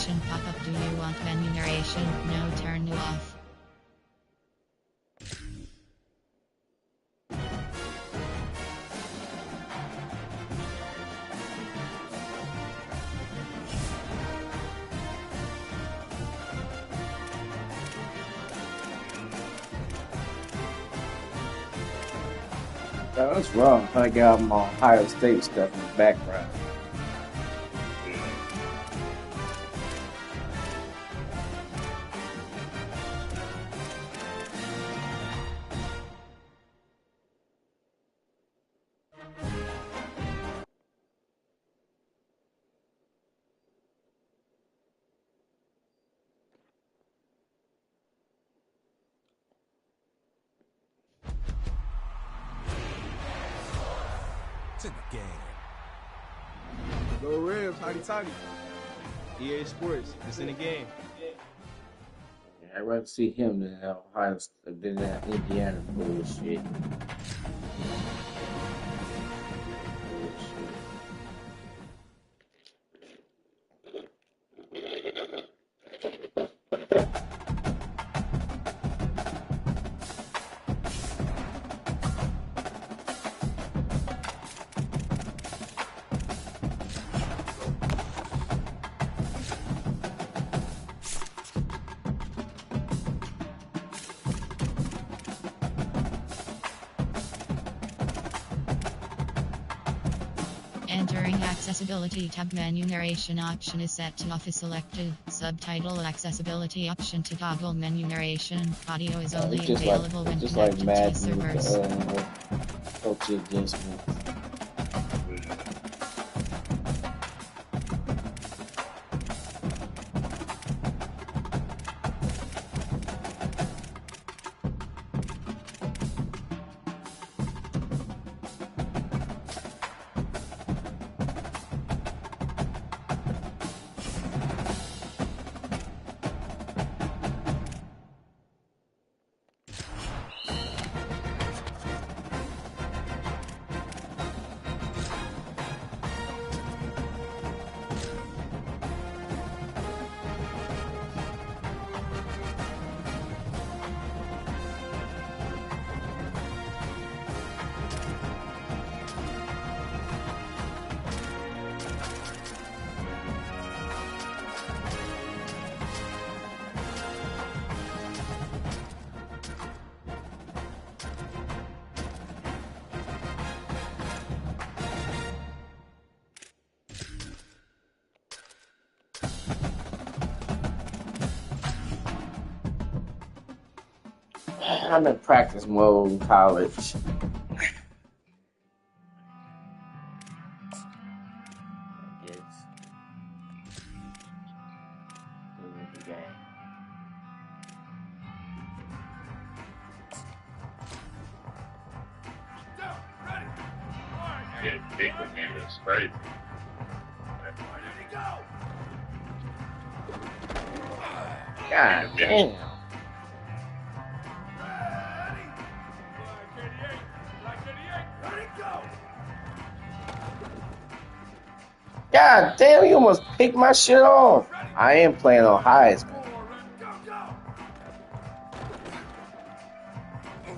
Remuneration pop-up. Do you want remuneration? No, turn you off. That's wrong. I got my Ohio State stuff in the background. It's in the game. Go Rams, hotty toddy. EA Sports, it's in the game. I'd rather see him than that Ohio than that Indiana bullshit. Entering Accessibility tab. Remuneration option is set to office selected. Subtitle accessibility option to toggle remuneration. Audio is only available when connected to Madden servers. Coach against me. I'm in practice mode in college. Right. God damn. God damn, you almost picked my shit off. I am playing on Heisman.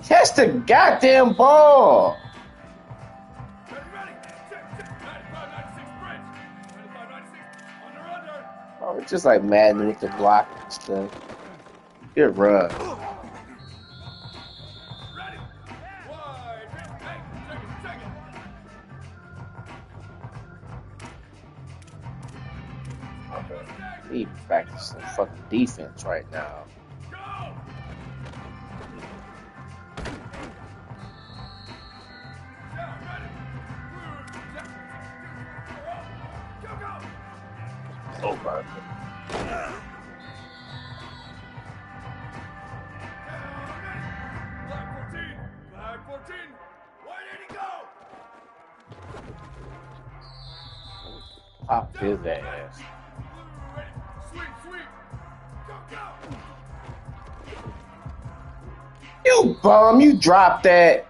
Catch the goddamn ball. Oh, it's just like Madden with the block and stuff. Good run. I need to practice some fucking defense right now. Oh my God. Pop his ass. You bum, you dropped that.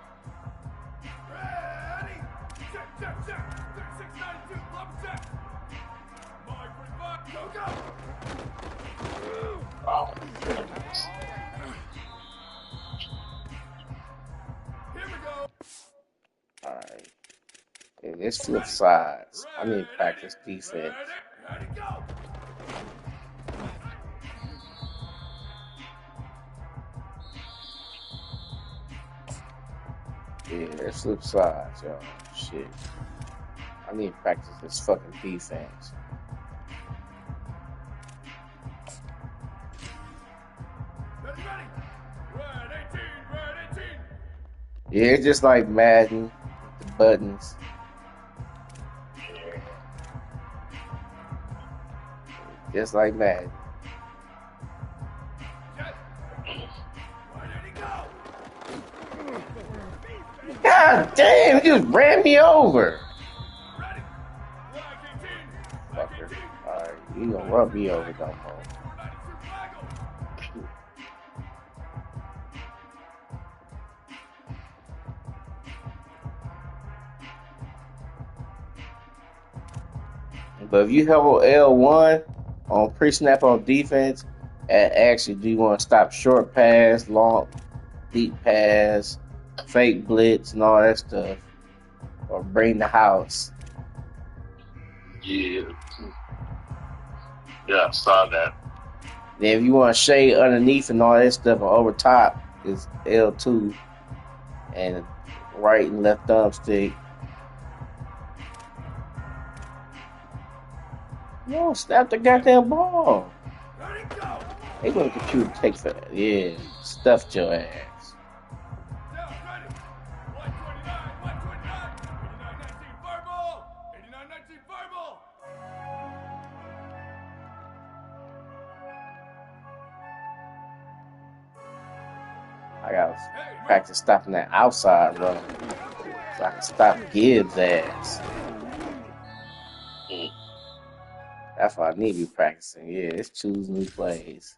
Oh, goodness. Alright. Yeah, let's flip sides. I need to practice defense. Yeah, let's flip sides, y'all. Shit. I need to practice this fucking defense. Yeah, it's just like Madden, the buttons. Just like Madden. God damn, you just ran me over. Fucker. Alright, you gonna run me over no more. But if you hold L1 on pre-snap on defense, and actually do you want to stop short pass, long, deep pass, fake blitz, and all that stuff, or bring the house. Yeah. Yeah, I saw that. Then if you want to shade underneath and all that stuff, or over top is L2, and right and left thumbstick. No, snap the goddamn ball. They want the computer take for that. Yeah, stuffed your ass. I gotta practice stopping that outside run so I can stop Gibbs' ass. That's what I need to be practicing. Yeah, let's choose new plays.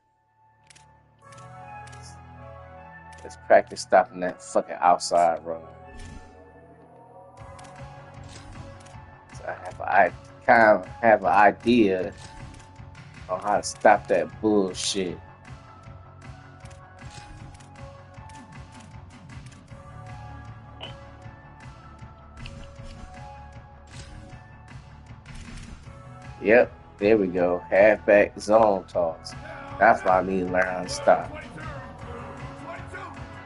Let's practice stopping that fucking outside run. So I kind of have an idea on how to stop that bullshit. Yep, there we go. Halfback zone toss. That's why I need to learn how to stop.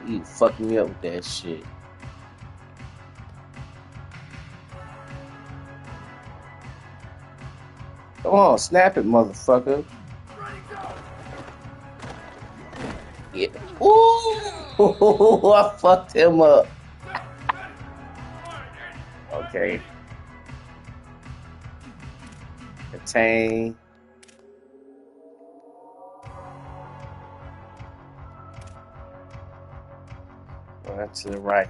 You fucking me up with that shit. Come on, snap it, motherfucker. Yeah. Ooh, I fucked him up. Okay. Contain. Run to the right.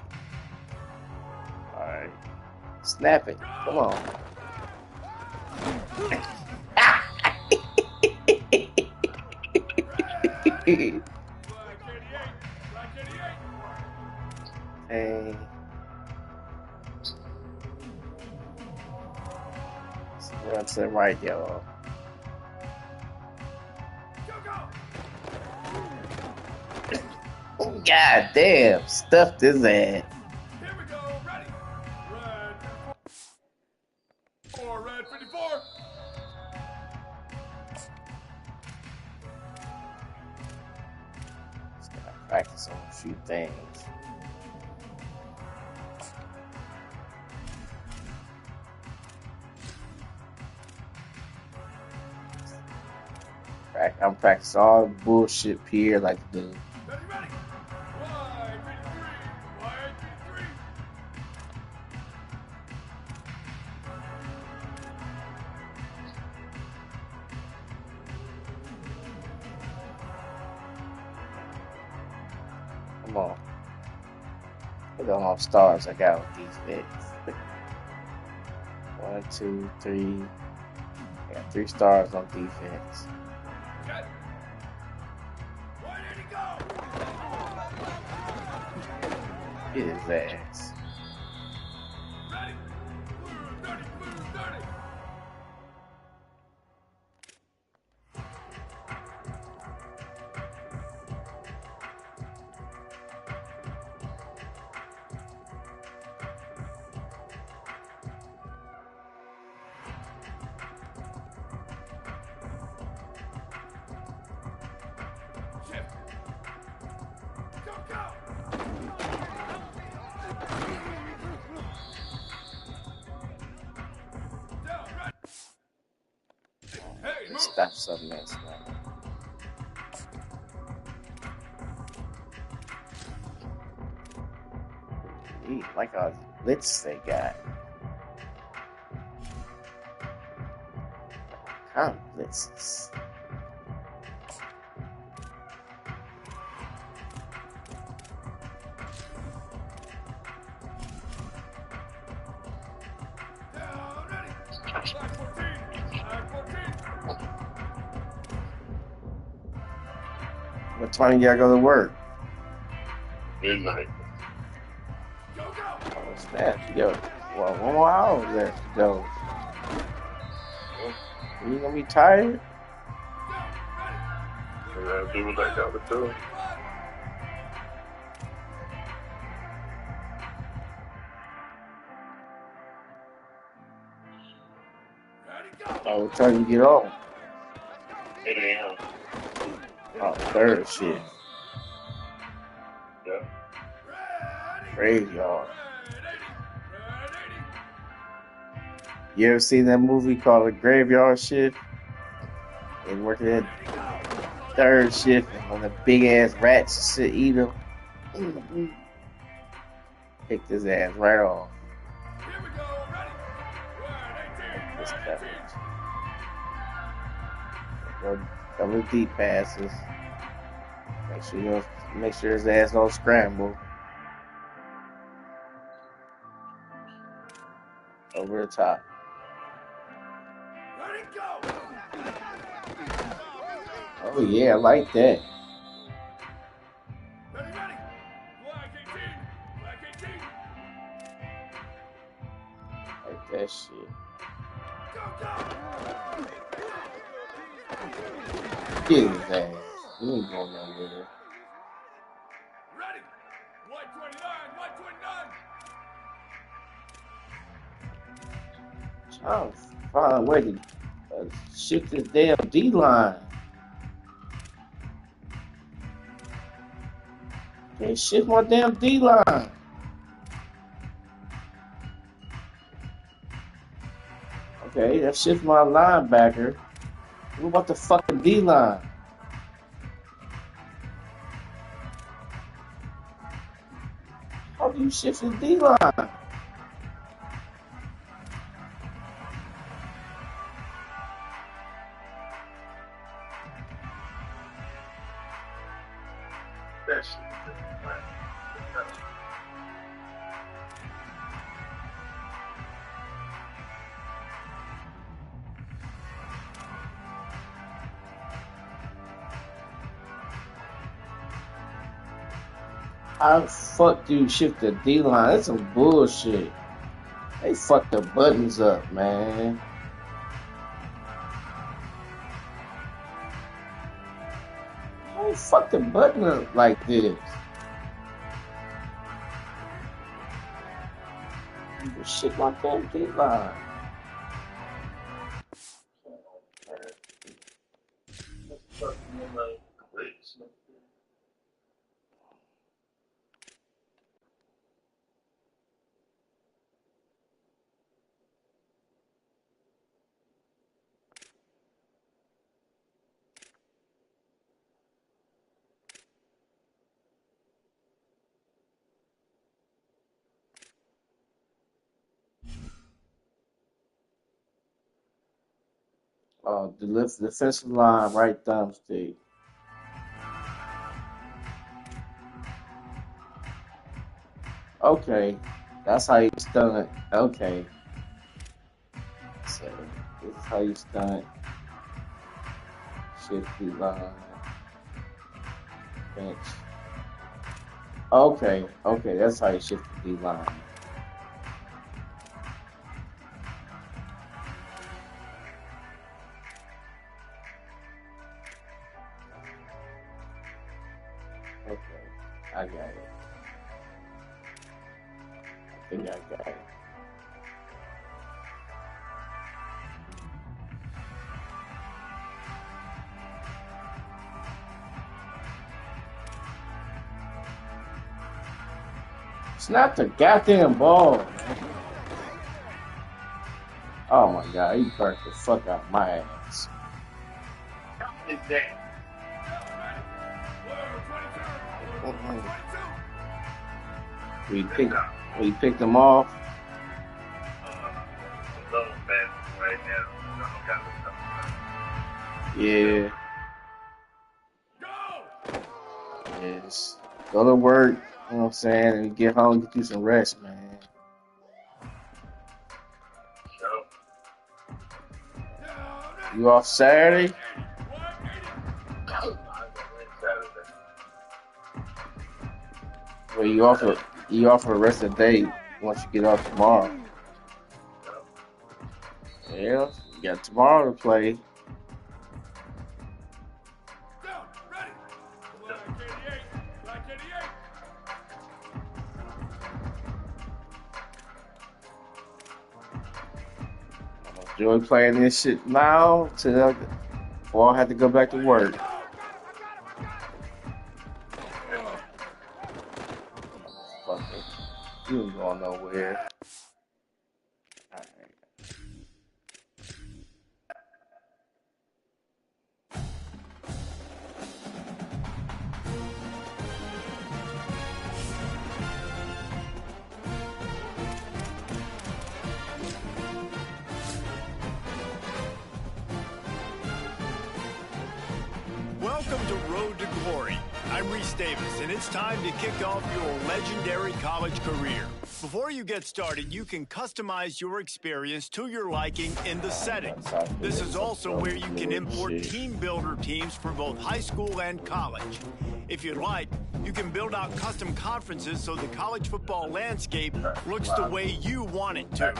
Alright. Snap it. Come on. Hey. Run to the right, y'all. God damn, stuffed his ass. Here we go, ready? Red 54. Just gotta practice on a few things. I'm practicing all the bullshit Pierre like to do. Ready? Wide 53. Come on. Look at all the stars I got with these bits. 1, 2, 3. I got 3 stars on defense. Jet. Where did he go? Get his ass. Ready? Blue 30. snap something that snap. Like a blitz they got. Kind of blitzes. What time you gotta go to work? Midnight. Oh snap! Yo, well, 1 more hour left to go. You gonna be tired? I gotta do what I gotta do. Oh, what time you get off? 8 a.m. Oh, third shift. Yeah. Graveyard. You ever seen that movie called The Graveyard Shift? And working at third shift and when the big ass rats to eat him. Picked his ass right off. This coverage. Double deep passes. Make sure his ass don't scramble. Over the top. Oh yeah, I like that. Like that shit. Get his ass. He ain't going nowhere. Ready. 129. Trying to find a way to shift this damn D-line. Can't shift my damn D-line. Okay, that shift my linebacker. What about the fucking D-line? How do you shift the D-line? That shit. How the fuck do you shift the D-line? That's some bullshit. They fucked the buttons up, man. How you fuck the button up like this? You can shit my damn D-line. The defensive line, right thumbstick. Okay, that's how you stun it. Okay, so this is how you stun it. Shift the line, bench. Okay, that's how you shift the line. Okay, I got it. I think I got it. Snap the goddamn ball, man. Oh my god, he burnt the fuck out my ass. Exactly. We picked them off. Right now. Yeah. Yes. Go to work, you know what I'm saying, and get home, get you some rest, man. You off Saturday? Well, you off for the rest of the day once you get off tomorrow. Yeah, you got tomorrow to play. Enjoy playing this shit now before I have to go back to work. Fuck it. You ain't going nowhere. Welcome to Road to Glory. I'm Reese Davis, and it's time to kick off your legendary college career. Before you get started, you can customize your experience to your liking in the settings. This is also where you can import team builder teams for both high school and college. If you'd like, you can build out custom conferences so the college football landscape looks the way you want it to.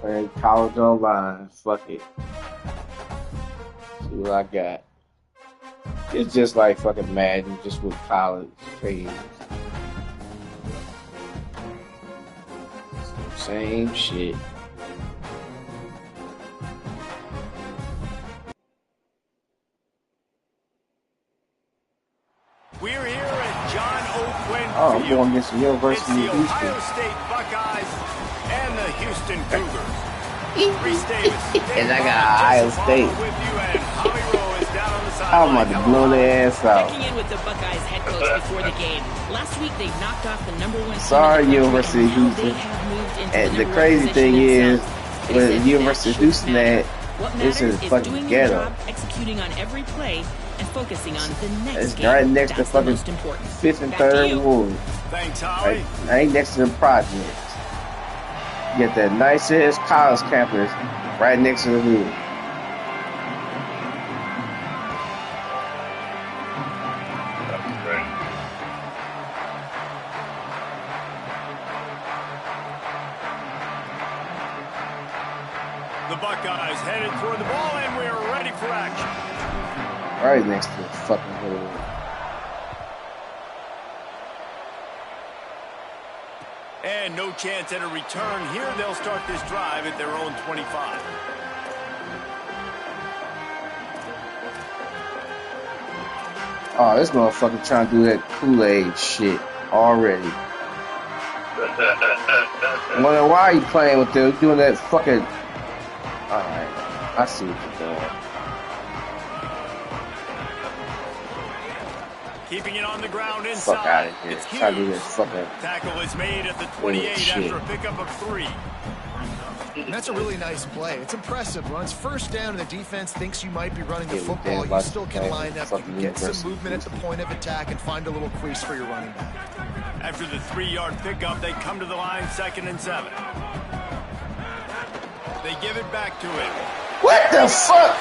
Playing college online. Fuck it. See what I got. It's just like fucking Madden, just with college players. Same shit. We're here at John O'Quinn Oh, I'm Field. going against the University It's the of Houston. Ohio State Buckeyes and the Houston Cougars. Reese Davis, And I got Ohio State. with you, and Howie Rowe is down on the I'm sideline. about to blow their ass out. Checking in with the Buckeyes head coach before the game. Last week they knocked off the number one team Sorry, in the University of country, and now Houston. they have moved into And the number crazy one thing position is, themselves. They with said University of that Houston shouldn't at, matter. What this matters is is fucking doing ghetto. your job, executing on every play, and focusing on the next It's game. right next to That's the fucking most important. 5th and Back to 3rd you. Ward. Thanks, Howie. Right next to the project. You get that nice ass college campus right next to the hood. The Buckeyes headed toward the ball, and we're ready for action. Right next to the fucking hood. And no chance at a return here. They'll start this drive at their own 25. Oh, this motherfucker trying to do that Kool-Aid shit already. Wonder why you playing with them, doing that fucking... Alright, I see what you're doing. Keeping it on the ground inside. Fuck out of here. It's Try to do Hughes. this fucking... Tackle is made at the 28 shit. after a pickup of 3. And that's a really nice play. It's impressive. When it's first down and the defense thinks you might be running the Yeah, football, damn you right. still can line up. You can get some University. movement at the point of attack and find a little crease for your running back. After the 3-yard pickup, they come to the line 2nd and 7. They give it back to him. What the fuck?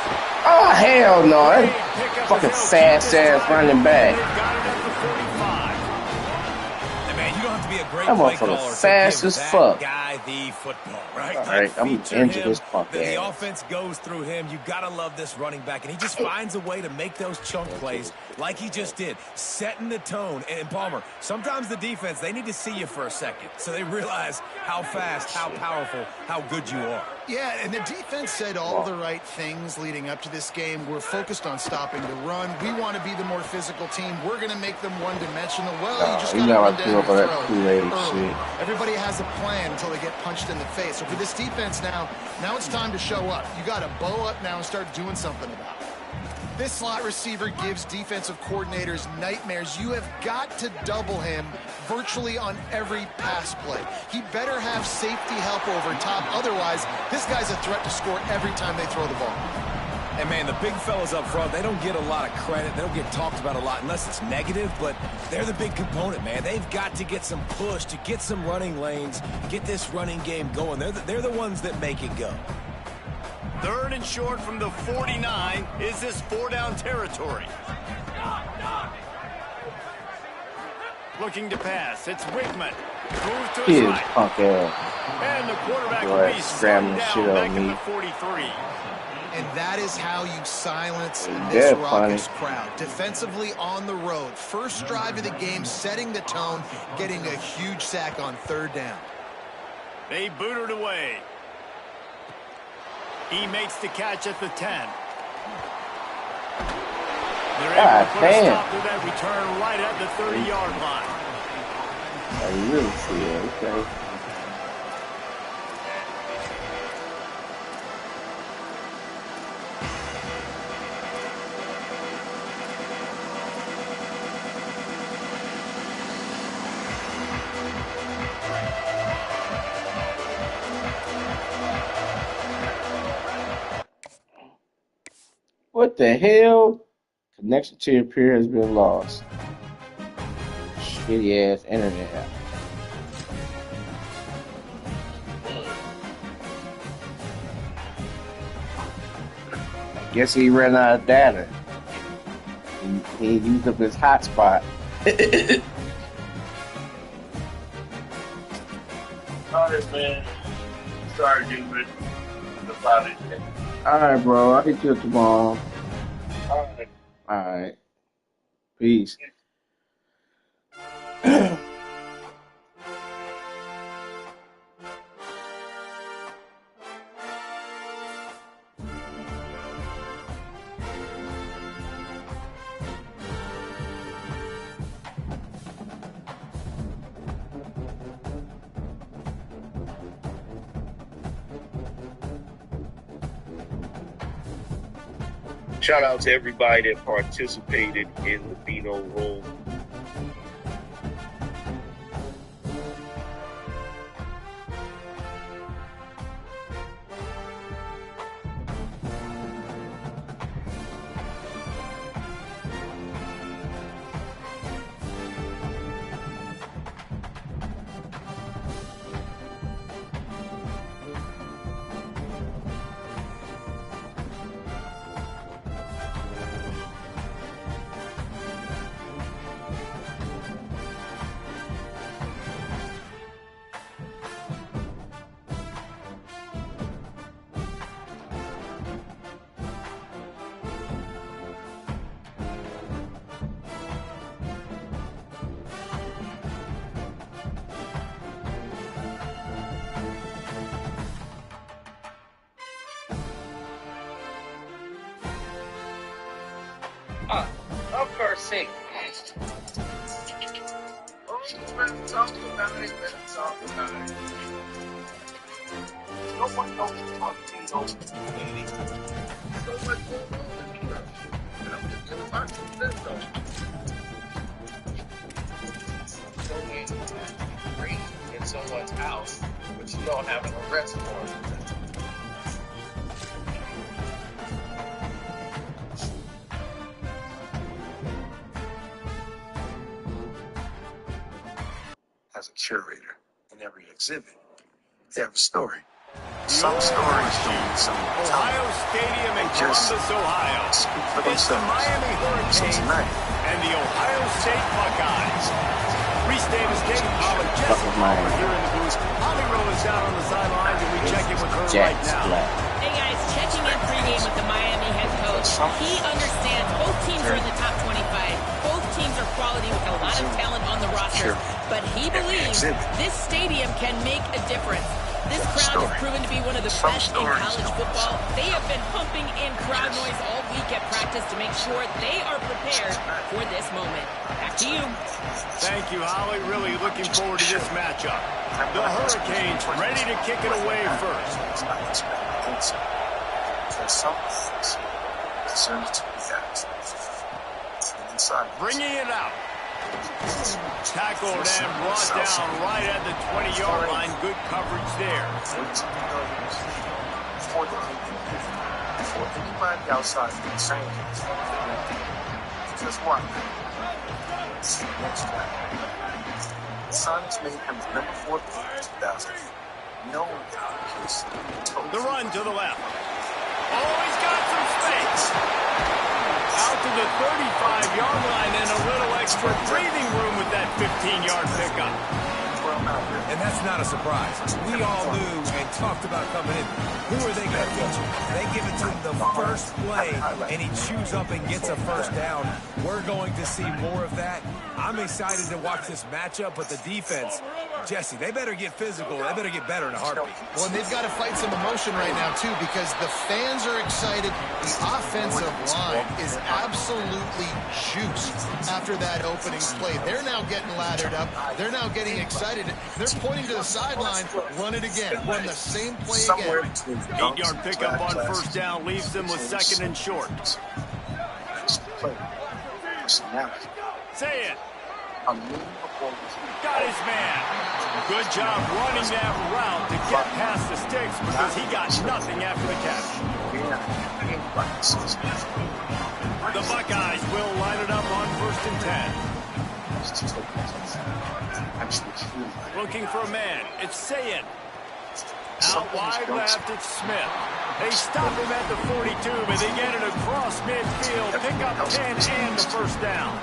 Oh, hell no. That fucking fast-ass running back. They've got it at the 45. Hey man, you don't have to be a great That play motherfucker caller fast to give as that fuck. guy the football, right? All right, I'm Feature injured him, this punk the ass. offense goes through him. You gotta love this running back, and he just finds a way to make those chunk plays like he just did, setting the tone. And Palmer, sometimes the defense, they need to see you for a second so they realize how fast, how powerful, how good you are. Yeah, and the defense said all the right things leading up to this game. We're focused on stopping the run. We want to be the more physical team. We're going to make them one-dimensional. Well, you just got to run down your throat. Everybody has a plan until they get punched in the face. So for this defense now it's time to show up. You got to bow up now and start doing something about it. This slot receiver gives defensive coordinators nightmares. You have got to double him virtually on every pass play. He better have safety help over top. Otherwise, this guy's a threat to score every time they throw the ball. And, man, the big fellas up front, they don't get a lot of credit. They don't get talked about a lot unless it's negative, but they're the big component, man. They've got to get some push, to get some running lanes, get this running game going. They're the ones that make it go. 3rd and short from the 49. Is this 4-down territory? Looking to pass. It's Wickman. Move to his right. Punk ass. And the quarterback Right, will be scrambling shit back on at me. the 43. And that is how you silence this raucous crowd. Defensively on the road. First drive of the game, setting the tone, getting a huge sack on 3rd down. They boot it away. He makes the catch at the 10. They're able to put a stop to that return right at the 30-yard line. I really see it. Okay. What the hell? Connection to your peer has been lost. Shitty ass internet. I guess he ran out of data. He used up his hotspot. Sorry, man. Sorry, dude. About it. Alright, bro. I'll hit you tomorrow. Alright. Alright. Peace. Shout out to everybody that participated in the Beano Roll. Of course, sake. Let's talk about it. No one knows what Beano is. So much going on in Beano. And I'm just going to watch this though. So when you break in someone's house, but you don't have an arrest warrant. As a curator in every exhibit, they have a story. Some stories don't need someone to tell. Ohio Stadium in Columbus, Ohio. Speak for It's the themselves. Miami Hurricanes Cincinnati and the Ohio State Buckeyes. Reese Davis, David Pollard, Jesse Palmer here in the booth. Holly Rowe is down on the sidelines, and we check in with her right now. Hey guys, checking in pregame with the Miami head coach. He understands both teams are in the top 25. Both teams are quality with a lot of talent on the roster. But he believes this stadium can make a difference. This crowd has proven to be one of the best in college football. They have been pumping in crowd noise all week at practice to make sure they are prepared for this moment. Back to you. Thank you, Holly. Really looking forward to this matchup. The Hurricanes ready to kick it away first. Bringing it out. Tackled and brought down right at the 20-yard line. Good coverage there. For anybody outside of the same, just one. Suns made him the number 4 pick in 2000. No case. The run to the left. Oh, he's got some space. Out to the 35-yard line and a little extra breathing room with that 15-yard pickup. And that's not a surprise. We all knew and talked about coming in. Who are they going to feature? They give it to him the first play, and he chews up and gets a first down. We're going to see more of that. I'm excited to watch this matchup, but the defense, Jesse, they better get physical. They better get better in a heartbeat. Well, and they've got to fight some emotion right now, too, because the fans are excited. The offensive line is absolutely juiced after that opening play. They're now getting lathered up. They're now getting excited. They're pointing to the sideline. Run it again. Run the same play again. 8-yard pickup on first down leaves them with second and short. Say it. Got his man. Good job running that route to get past the sticks because he got nothing after the catch. The Buckeyes will line it up on first and 10. Looking for a man. It's Sayin. Out wide left, it's Smith. They stop him at the 42, but they get it across midfield. Pick up 10 and the first down.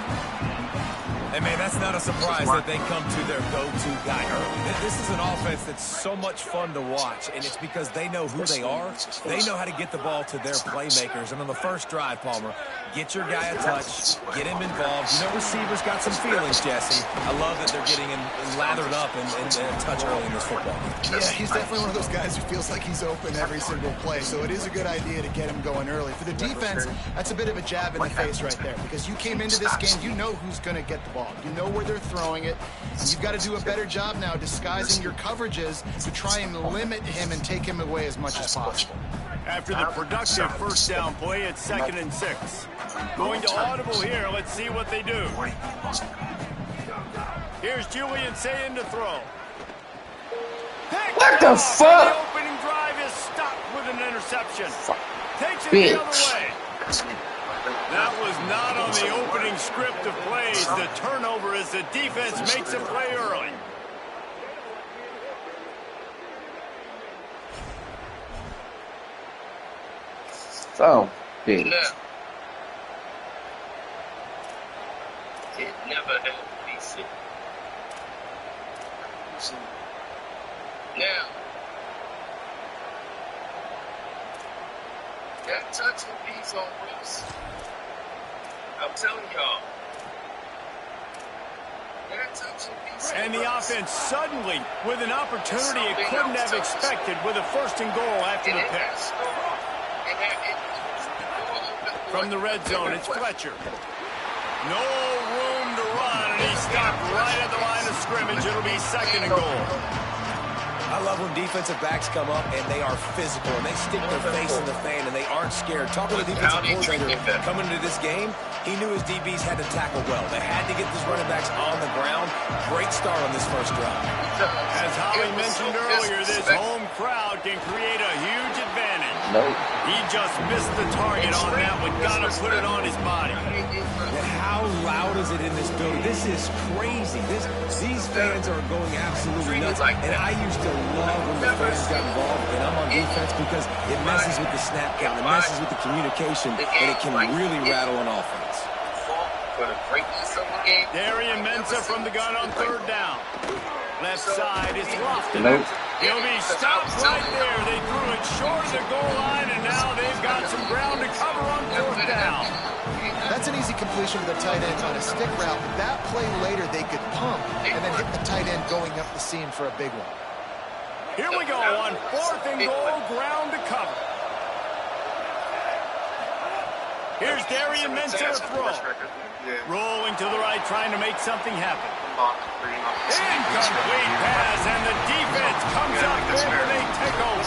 And, man, that's not a surprise that they come to their go-to guy early. This is an offense that's so much fun to watch, and it's because they know who they are. They know how to get the ball to their playmakers. And on the first drive, Palmer, get your guy a touch, get him involved. You know, receivers got some feelings, Jesse. I love that they're getting lathered up and a touch early in this football game. Yeah, he's definitely one of those guys who feels like he's open every single play, so it is a good idea to get him going early. For the defense, that's a bit of a jab in the face right there, because you came into this game, you know who's going to get the ball. You know where they're throwing it. And you've got to do a better job now disguising your coverages to try and limit him and take him away as much as possible. After the productive first down play, it's 2nd and 6. Going to audible here. Let's see what they do. Here's Julian Sayin to throw. What the fuck? The opening drive is stopped with an interception. Takes it the other way. That was not on the opening script of plays. The turnover as the defense makes a play early. So big. It never had to be said. Now, that touch and piece on Reese, I'm telling y'all, that touch and piece. And the offense suddenly with an opportunity it couldn't have expected with a 1st and goal after the pass. From the red zone, it's Fletcher. No room to run, and he stopped right at the line of scrimmage. It'll be 2nd and goal. I love when defensive backs come up and they are physical and they stick their face in the fan and they aren't scared. Talking to the defensive coordinator coming into this game, he knew his DBs had to tackle well. They had to get these running backs on the ground. Great start on this first drive. As Holly mentioned earlier, this home crowd can create a huge advantage. Nope. He just missed the target on that one. Got to put it on his body. And how loud is it in this building? This is crazy. These fans are going absolutely nuts. And I used to love when the fans got involved, and I'm on defense because it messes with the snap count, it messes with the communication, and it can really rattle an offense. for the greatness of the game. Darian Mensah from the gun on third down. Left side is Lofton. Nope. He'll be stopped right there. They threw it short of the goal line, and now they've got some ground to cover on fourth down. That's an easy completion for the tight end on a stick route. That play later, they could pump and then hit the tight end going up the seam for a big one. Here we go on fourth and goal, ground to cover. Here's Darian Mensah to throw. Rolling to the right, trying to make something happen. Incomplete pass, and the defense comes up big and they take over.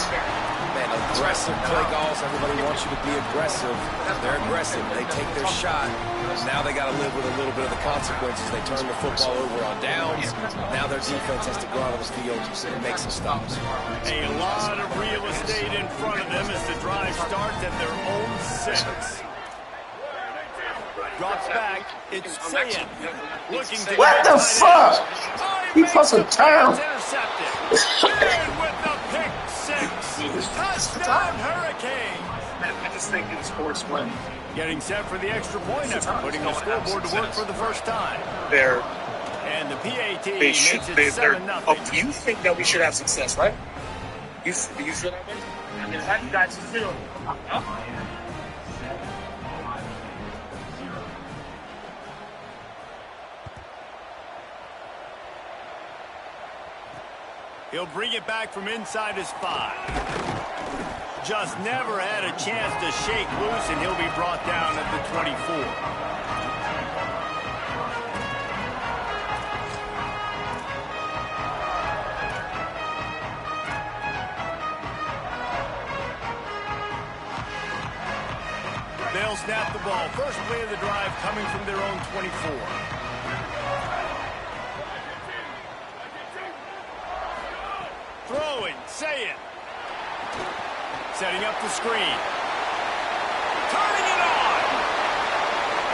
Man, aggressive play calls. Everybody wants you to be aggressive. They're aggressive. They take their shot. Now they got to live with a little bit of the consequences. They turn the football over on downs. Now their defense has to go out of the field and make some stops. A lot of real estate in front of them as the drive starts at their own 6. Drops back. It's Sayin. Looking to what the fuck? He fucking turned. And with the pick 6. Touchdown Hurricane. I just think in sports when getting set for the extra point after putting the scoreboard to work for the first time. And the PAT makes it 7-0. Oh, you think that we should have success, right? Do you feel that way? I mean, how do you guys feel? He'll bring it back from inside his 5. Just never had a chance to shake loose, and he'll be brought down at the 24. They'll snap the ball. First play of the drive coming from their own 24. Throwing, Sayin. Setting up the screen. Turning it on.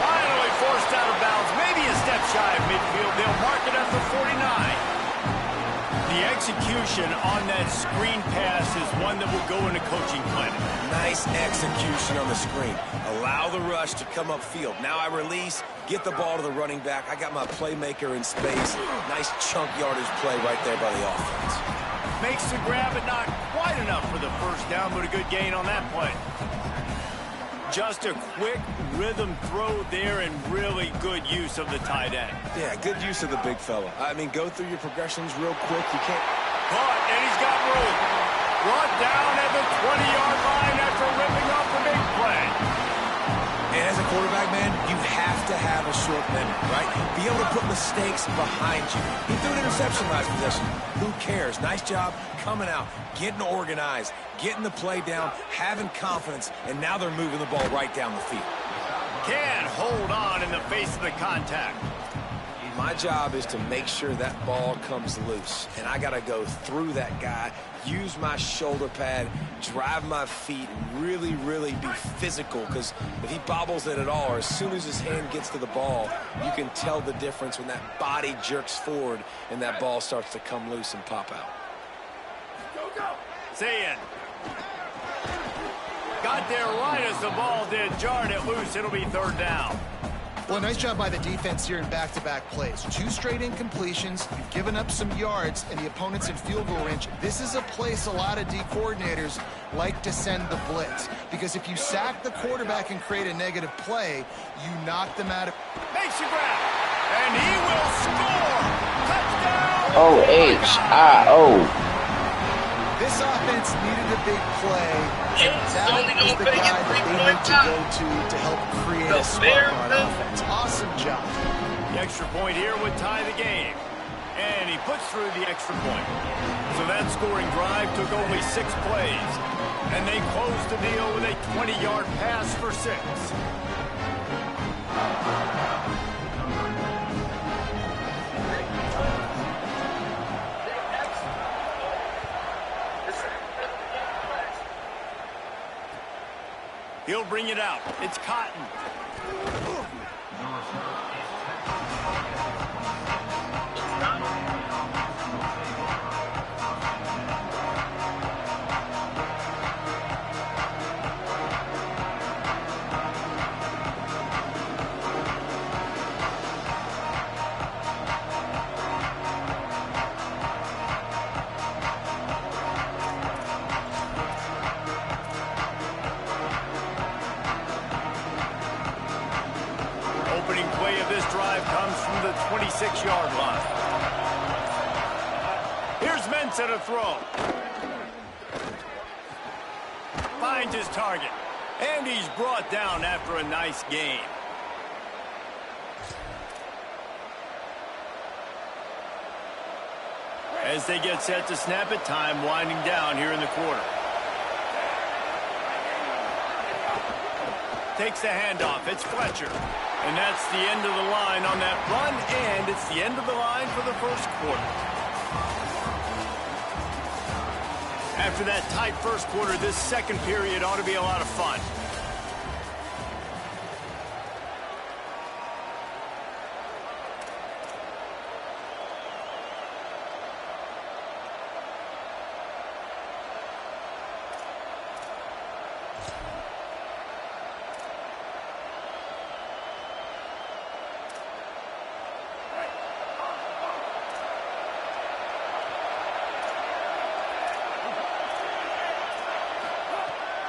Finally forced out of bounds. Maybe a step shy of midfield. They'll mark it at the 49. The execution on that screen pass is one that will go in a coaching clinic. Nice execution on the screen. Allow the rush to come upfield. Now I release, get the ball to the running back. I got my playmaker in space. Nice chunk yardage play right there by the offense. Makes the grab, but not quite enough for the first down, but a good gain on that play. Just a quick rhythm throw there and really good use of the tight end. Yeah, good use of the big fella. I mean, go through your progressions real quick. You can't... Caught, and he's got room. Brought down at the 20-yard line after ripping off the big play. And as a quarterback, man, you have to have a short memory, right? Be able to put mistakes behind you. He threw an interception last possession. Who cares? Nice job coming out, getting organized, getting the play down, having confidence, and now they're moving the ball right down the field. Can't hold on in the face of the contact. My job is to make sure that ball comes loose, and I got to go through that guy, use my shoulder pad, drive my feet, and really, really be physical, because if he bobbles it at all, or as soon as his hand gets to the ball, you can tell the difference when that body jerks forward and that ball starts to come loose and pop out. Sayin. Got there right as the ball did, jarred it loose. It'll be third down. Well, nice job by the defense here in back-to-back plays. 2 straight incompletions. You've given up some yards, and the opponent's in field goal range. This is a place a lot of D coordinators like to send the blitz, because if you sack the quarterback and create a negative play, you knock them out of... Makes a grab, and he will score. Touchdown. O-H-I-O. This offense needed a big play, and that is the guy that they need to go to help create a spark on offense. Awesome job. The extra point here would tie the game. And he puts through the extra point. So that scoring drive took only 6 plays. And they closed the deal with a 20-yard pass for 6. He'll bring it out. It's Cotton. comes from the 26-yard line. Here's Mensah to throw. Finds his target. And he's brought down after a nice gain. As they get set to snap it, time winding down here in the quarter. Takes the handoff. It's Fletcher. And that's the end of the line on that run, and it's the end of the line for the first quarter. After that tight first quarter, this second period ought to be a lot of fun.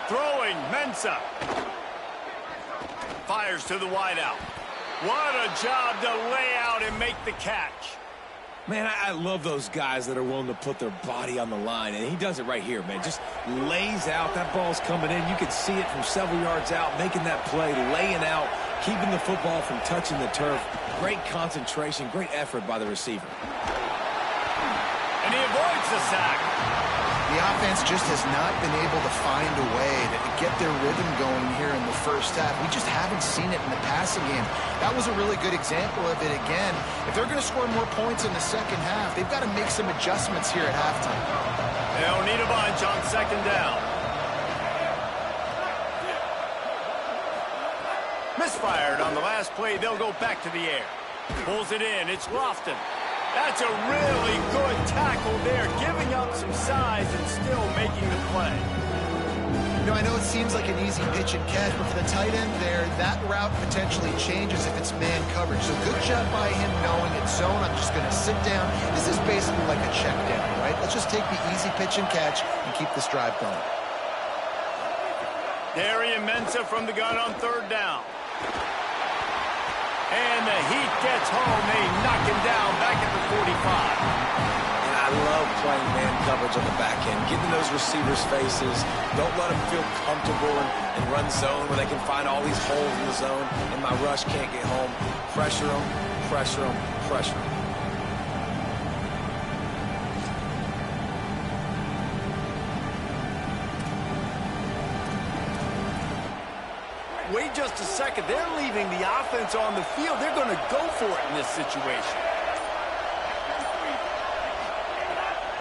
Throwing, Mensah. Fires to the wideout. What a job to lay out and make the catch. Man, I love those guys that are willing to put their body on the line, and he does it right here, man. Just lays out. That ball's coming in. You can see it from several yards out, making that play, laying out, keeping the football from touching the turf. Great concentration, great effort by the receiver. And he avoids the sack. The offense just has not been able to find a way to get their rhythm going here in the first half. We just haven't seen it in the passing game. That was a really good example of it again. If they're going to score more points in the second half, they've got to make some adjustments here at halftime. They'll need a bunch on second down. Misfired on the last play. They'll go back to the air. Pulls it in. It's Lofton. That's a really good tackle there, giving up some size and still making the play. You know, I know it seems like an easy pitch and catch, but for the tight end there, that route potentially changes if it's man coverage. So good job by him knowing it's zone. I'm just going to sit down. This is basically like a check down, right? Let's just take the easy pitch and catch and keep this drive going. Darian Mensah from the gun on third down. And the Heat gets home. They knock him down back at the 45. And I love playing man coverage on the back end, getting those receivers' faces. Don't let them feel comfortable and run zone where they can find all these holes in the zone, and my rush can't get home. Pressure them, pressure them, pressure them. Wait just a second. They're leaving the offense on the field. They're going to go for it in this situation.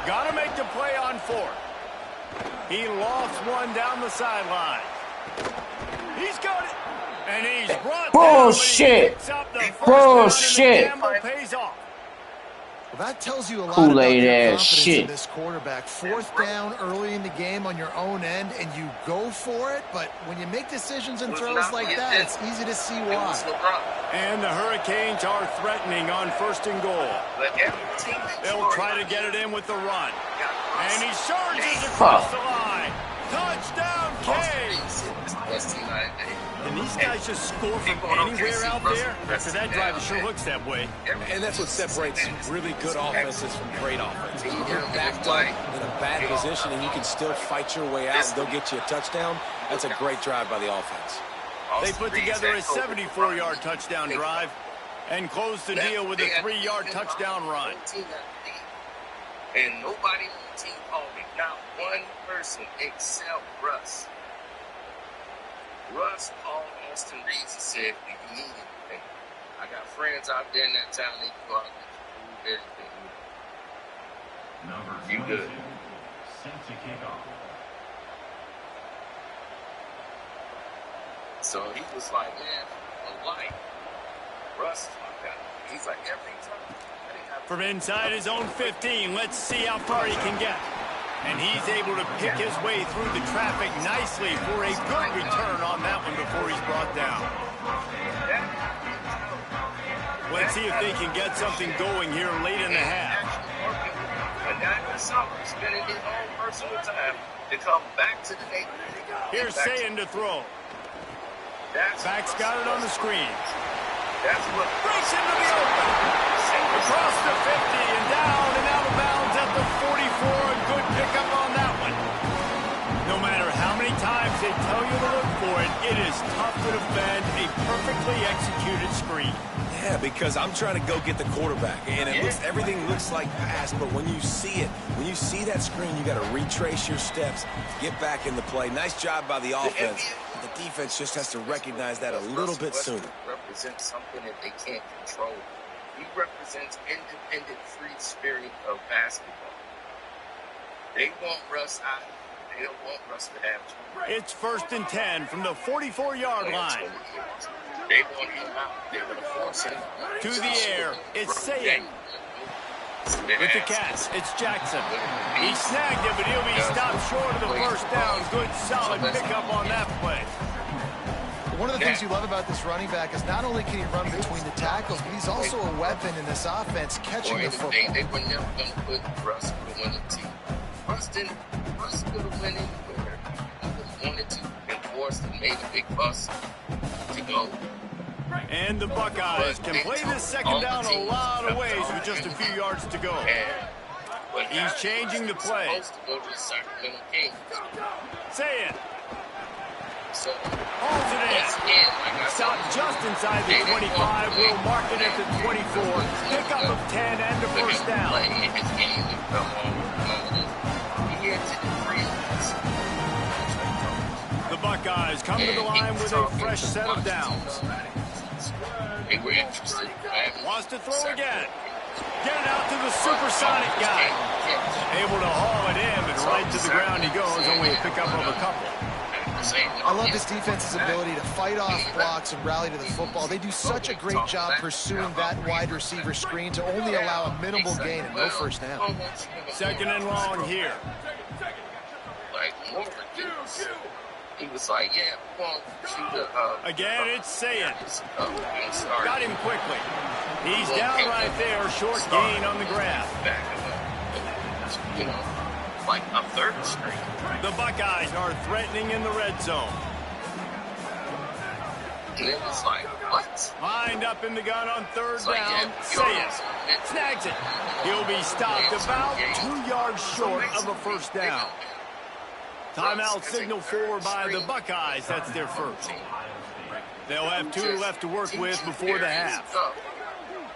Got to make the play on fourth. He lofts one down the sideline. He's got it. And he's brought Bullshit. Bullshit. Pays off. Well, that tells you a lot Kool-Aid about your ass confidence shit. in this quarterback. Fourth down early in the game on your own end, and you go for it. But when you make decisions and throws like that, it's easy to see why. And the Hurricanes are threatening on first and goal. They'll try to get it in with the run. And he surges across the line. Touchdown, Canes! And these guys just score from anywhere out there. After that drive, it sure looks that way. And that's what separates really good offenses from great offenses. You're backed up in a bad position, and you can still fight your way out and go get you a touchdown. That's a great drive by the offense. They put together a 74-yard touchdown drive and closed the deal with a 3-yard touchdown run. And nobody on the team called me. Not one person except Russ. Russ called Austin Reeves and said, do you need anything? I got friends out there in that town. They can go out and get you everything. You good. So he was like, man, a light. Russ is my guy. He's like, every time. From inside his own 15, let's see how far he can get. And he's able to pick his way through the traffic nicely for a good return on that one before he's brought down. Let's see if they can get something going here late in the half. A guy this summer spending his own personal time to come back to the neighborhood. Here's Sayin to throw. Back's got it on the screen. That's what Race into the open. Across the 50 and down and out of bounds at the 44. A good pickup on that one. No matter how many times they tell you to look for it, it is tough to defend a perfectly executed screen. Yeah, because I'm trying to go get the quarterback, and everything looks like pass, but when you see it, when you see that screen, you got to retrace your steps, get back in the play. Nice job by the offense. The defense just has to recognize that a little bit sooner. Represents something that they can't control. He represents independent, free spirit of basketball. They want Russ out. They don't want Russ to have two. It's 1st and 10 from the 44-yard line. They want him out. They want to force him to the air. It's Sayin. With the catch, it's Jackson. He snagged it, but he'll be stopped short of the first down. Good, solid pickup on that play. One of the things you love about this running back is not only can he run between the tackles, but he's also a weapon in this offense catching the football. They were never going to put Russ on the winning team. Russ could have went anywhere. He wanted to and forced and made a big bust to go. And the Buckeyes can play this second down a lot of ways with just a few yards to go. He's changing the play. Say it. Holds it in. Stopped just inside the 25. We'll mark it at the 24. Pickup of 10 and a first down. The Buckeyes come to the line with a fresh set of downs. They were interested. Wants to throw again. Get it out to the supersonic guy. Able to haul it in, but right to the ground he goes. Only a pickup of a couple. I love this defense's ability to fight off blocks and rally to the football. They do such a great job pursuing that wide receiver screen to only allow a minimal gain and no first down. 2nd and long here. He was like, yeah, we're going to shoot again, it's Sayin. Got him quickly. He's down right there. Short gain on the grab. You know, like a third string. The Buckeyes are threatening in the red zone. And it was like, what? Lined up in the gun on 3rd down. Sayin snags it. He'll be stopped about 2 yards short of a first down. Timeout signal forward by the Buckeyes. That's their first. They'll have 2 left to work with before the half.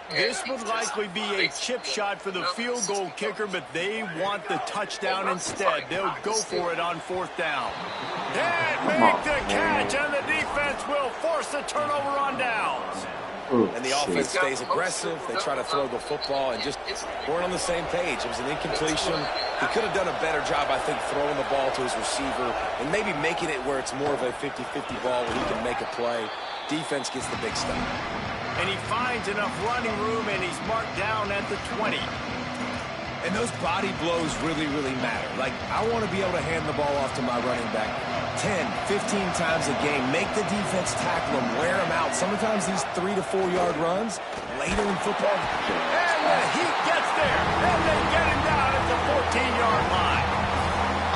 This would likely be a chip shot for the field goal kicker, but they want the touchdown instead. They'll go for it on 4th down. Can't make the catch, and the defense will force a turnover on downs. And the offense stays aggressive. They try to throw the football and just weren't on the same page. It was an incompletion. He could have done a better job, I think, throwing the ball to his receiver and maybe making it where it's more of a 50-50 ball where he can make a play. Defense gets the big stop. And he finds enough running room, and he's marked down at the 20. And those body blows really, really matter. Like, I want to be able to hand the ball off to my running back 10, 15 times a game. Make the defense tackle him, wear him out. Sometimes these 3 to 4 yard runs later in football. And the Heat gets there, and they get him down at the 14-yard line.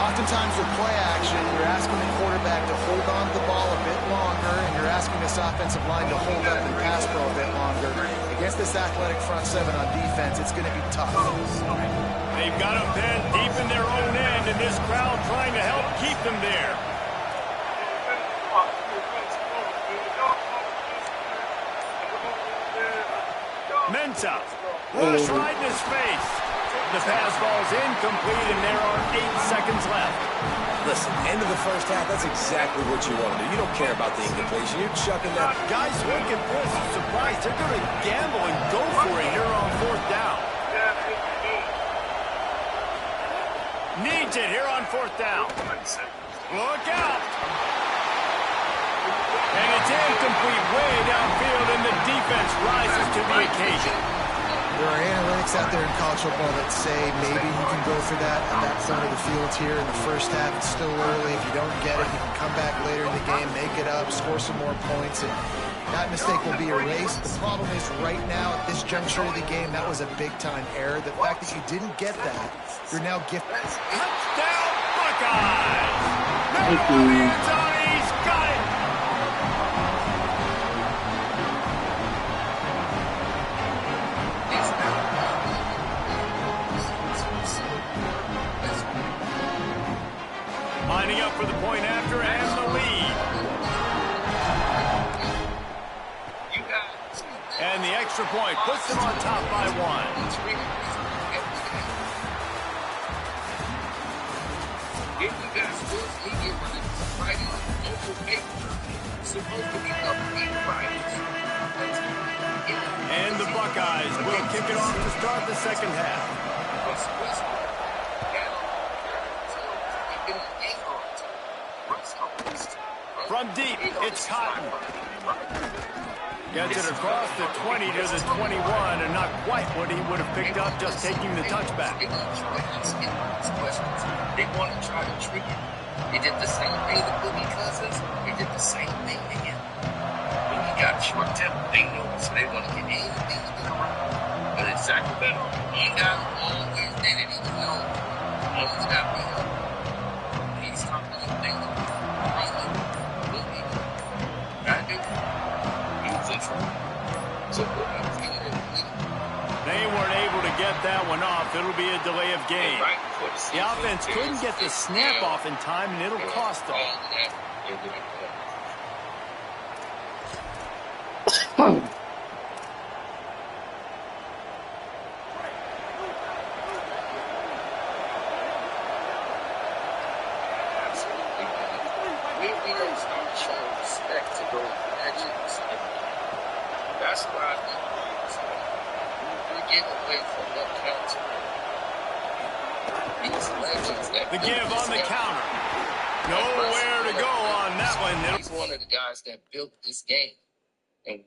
Oftentimes with play action, you're asking the quarterback to hold on to the ball a bit longer, and you're asking this offensive line to hold up and pass pro a bit longer. Against this athletic front 7 on defense, it's going to be tough. They've got them pinned deep in their own end, and this crowd trying to help keep them there. Mensah, rush right in his face. The pass ball's incomplete, and there are 8 seconds left. Listen, end of the first half, that's exactly what you want to do. You don't care about the incompletion. You're chucking that. Guys look at this. I'm surprised. They're going to gamble and go for it here on 4th down. Needs it here on 4th down. Look out. And it's incomplete way downfield, and the defense rises to the occasion. There are analytics out there in college football that say maybe you can go for that at that point of the field here in the first half. It's still early. If you don't get it, you can come back later in the game, make it up, score some more points, and that mistake will be erased. The problem is right now at this juncture of the game, that was a big-time error. The fact that you didn't get that, you're now gifted. Touchdown, Buckeyes! Thank you. He's got it! point after and the lead. And the extra point puts them on top by 1. If you guys force media writers local paper, supposed to be upbeat writers. And the Buckeyes will kick it off to start the second half. From deep, it's Cotton. Gets it across the 20 to the 21, and not quite what he would have picked up just taking the touchback. They want to try to trick him. They did the same thing to Boogie Cousins. They did the same thing to him. When he got short temper, they know, so they want to get anything to get around. But it's Sacramento. One guy always did it, even though almost got beat up. He's talking to things. They weren't able to get that one off. It'll be a delay of game. The offense couldn't get the snap off in time, and it'll cost them. We don't start showing respect to those legends. That's why we're getting away from that counter. These legends that the give on the counter. Nowhere to go on that one. He's one of the guys that built this game. And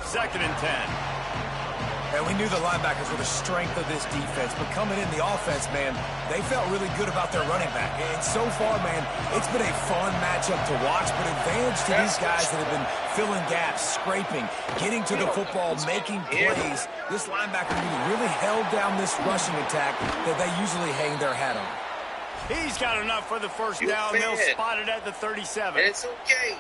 Second and 10. And we knew the linebackers were the strength of this defense, but coming in the offense, man, they felt really good about their running back. And so far, man, it's been a fun matchup to watch, but advantage to these guys that have been filling gaps, scraping, getting to the football, making plays. This linebacker really held down this rushing attack that they usually hang their hat on. He's got enough for the first down. They'll spot it at the 37. it's okay.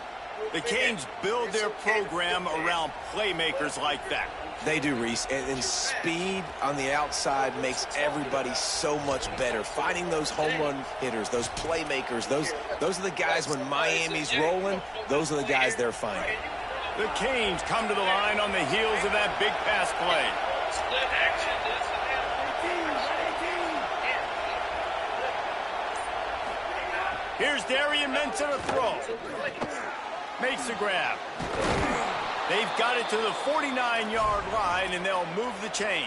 The Canes build their program around playmakers like that. They do, Reese, and speed on the outside makes everybody so much better. Finding those home run hitters, those playmakers, those are the guys when Miami's rolling, those are the guys they're finding. The Canes come to the line on the heels of that big pass play. Here's Darian Mensah to throw. Makes a grab. They've got it to the 49-yard line, and they'll move the chains.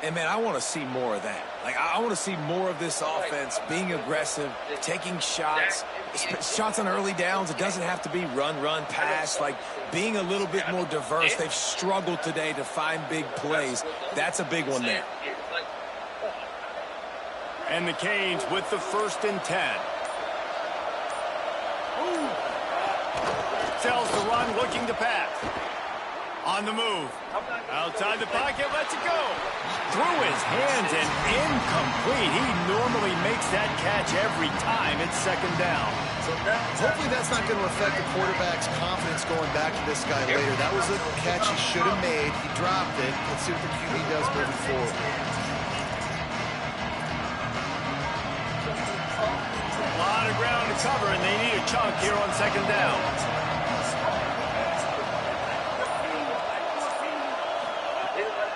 And, man, I want to see more of that. Like, I want to see more of this offense being aggressive, taking shots, shots on early downs. It doesn't have to be run, pass. Like, being a little bit more diverse. They've struggled today to find big plays. That's a big one there. And the Canes with the 1st and 10. Sells the run, looking to pass. On the move. Outside the pocket, lets it go. Through his hands and incomplete. He normally makes that catch every time. It's 2nd down. Hopefully that's not going to affect the quarterback's confidence going back to this guy later. That was a catch he should have made. He dropped it. Let's see what the QB does moving forward. A lot of ground to cover, and they need a chunk here on 2nd down.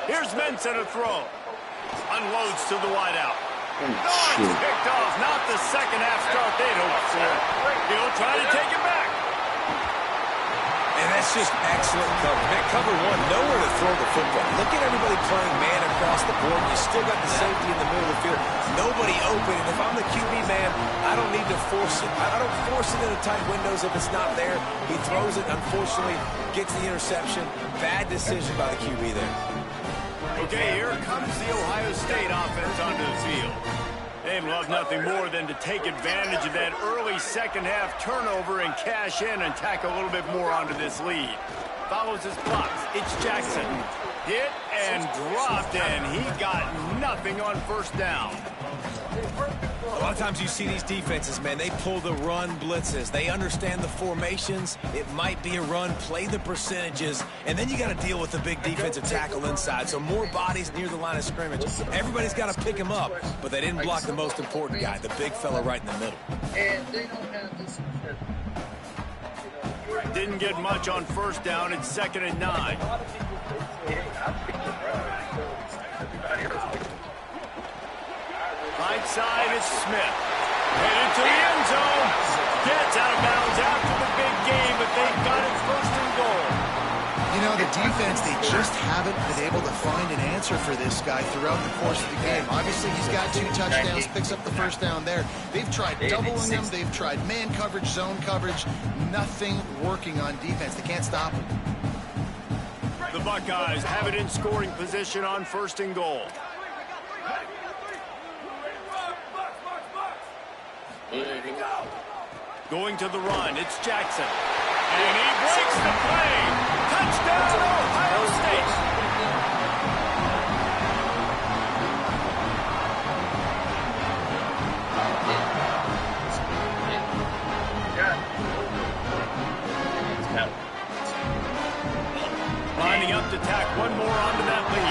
Here's Mensah to throw. Unloads to the wideout. Picked off, not the second half start they'd hoped for. He'll try to take it back. And that's just excellent cover. Man, cover one, nowhere to throw the football. Look at everybody playing man across the board. You still got the safety in the middle of the field. Nobody open. And if I'm the QB man, I don't need to force it. I don't force it into tight windows if it's not there. He throws it, unfortunately, gets the interception. Bad decision by the QB there. Okay, here comes the Ohio State offense onto the field. They'd love nothing more than to take advantage of that early second half turnover and cash in and tack a little bit more onto this lead. Follows his blocks. It's Jackson. Hit and dropped, and he got nothing on first down. A lot of times you see these defenses, man, they pull the run blitzes. They understand the formations. It might be a run, play the percentages, and then you got to deal with the big defensive tackle inside. So more bodies near the line of scrimmage. Everybody's got to pick him up, but they didn't block the most important guy, the big fella right in the middle. And they don't have this. Didn't get much on first down. It's 2nd and 9. Right side, it's Smith. Headed to the end zone. Gets out of bounds after the big game, but they've got it 1st and goal. You know, the defense, they just haven't been able to find an answer for this guy throughout the course of the game. Obviously, he's got 2 touchdowns, picks up the first down there. They've tried doubling him. They've tried man coverage, zone coverage. Nothing working on defense. They can't stop him. The Buckeyes have it in scoring position on 1st and goal. Going to the run, it's Jackson. And he breaks the play. Touchdown, Ohio State. Lining up to tack one more onto that lead.